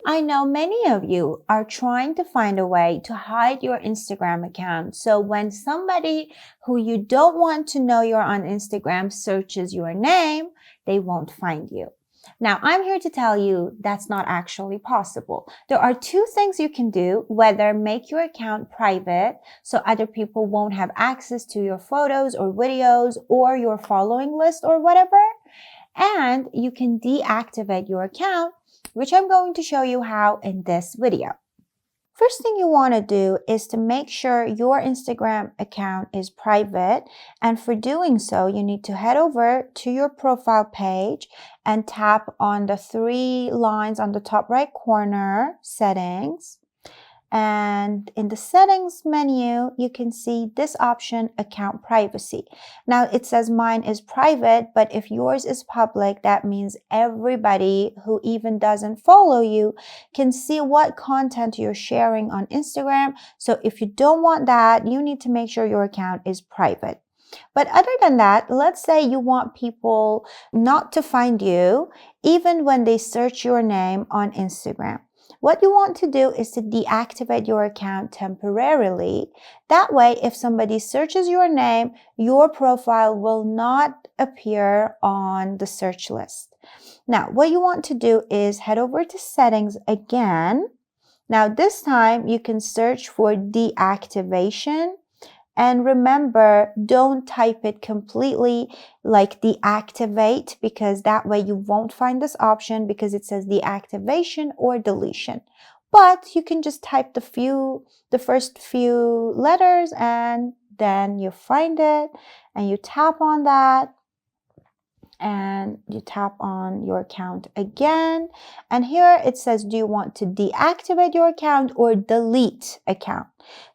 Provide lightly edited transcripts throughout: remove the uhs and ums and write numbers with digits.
I know many of you are trying to find a way to hide your Instagram account. So when somebody who you don't want to know you're on Instagram searches your name, they won't find you. Now, I'm here to tell you that's not actually possible. There are two things you can do, whether make your account private so other people won't have access to your photos or videos or your following list or whatever, and you can deactivate your account, which I'm going to show you how in this video. First thing you want to do is to make sure your Instagram account is private. And for doing so, you need to head over to your profile page and tap on the three lines on the top right corner, settings. And in the settings menu, you can see this option, account privacy. Now it says mine is private, but if yours is public, that means everybody who even doesn't follow you can see what content you're sharing on Instagram. So if you don't want that, you need to make sure your account is private. But other than that, let's say you want people not to find you even when they search your name on Instagram. What you want to do is to deactivate your account temporarily. That way, if somebody searches your name, your profile will not appear on the search list. Now, what you want to do is head over to settings again. Now, this time you can search for deactivation. And remember, don't type it completely like deactivate, because that way you won't find this option because it says deactivation or deletion. But you can just type the first few letters and then you find it and you tap on that. And you tap on your account again. And here it says, do you want to deactivate your account or delete account?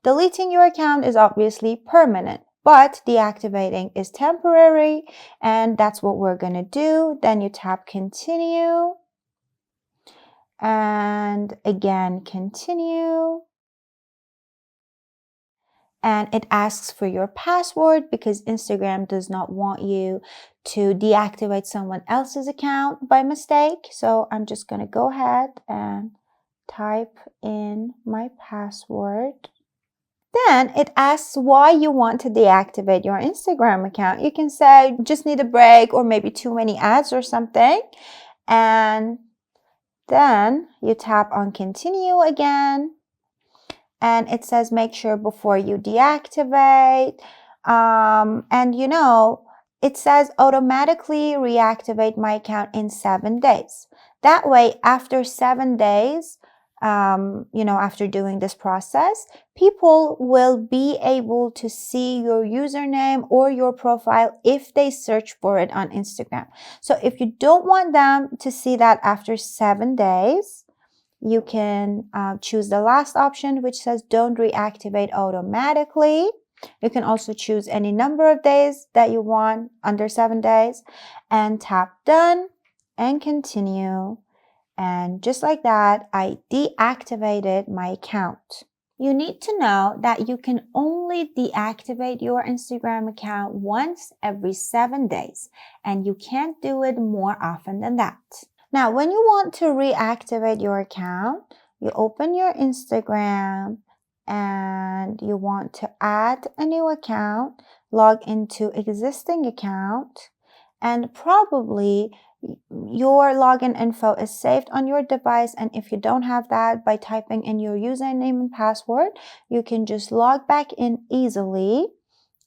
Deleting your account is obviously permanent, but deactivating is temporary. And that's what we're going to do. Then you tap continue. And again, continue. And it asks for your password because Instagram does not want you to deactivate someone else's account by mistake. So I'm just going to go ahead and type in my password. Then it asks why you want to deactivate your Instagram account. You can say just need a break or maybe too many ads or something. And then you tap on continue again. And it says make sure before you deactivate. It says automatically reactivate my account in 7 days. That way, after 7 days, after doing this process, people will be able to see your username or your profile if they search for it on Instagram. So if you don't want them to see that after 7 days, you can choose the last option, which says don't reactivate automatically. You can also choose any number of days that you want under 7 days and tap done and continue. And just like that, I deactivated my account. You need to know that you can only deactivate your Instagram account once every 7 days, and you can't do it more often than that. Now, when you want to reactivate your account, you open your Instagram and you want to add a new account, log into existing account, and probably your login info is saved on your device. And if you don't have that, by typing in your username and password, you can just log back in easily.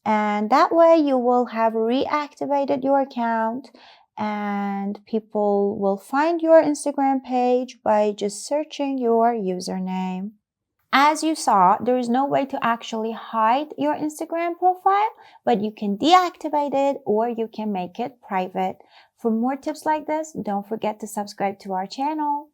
And that way you will have reactivated your account and people will find your Instagram page by just searching your username. As you saw, there is no way to actually hide your Instagram profile, but you can deactivate it or you can make it private. For more tips like this, don't forget to subscribe to our channel.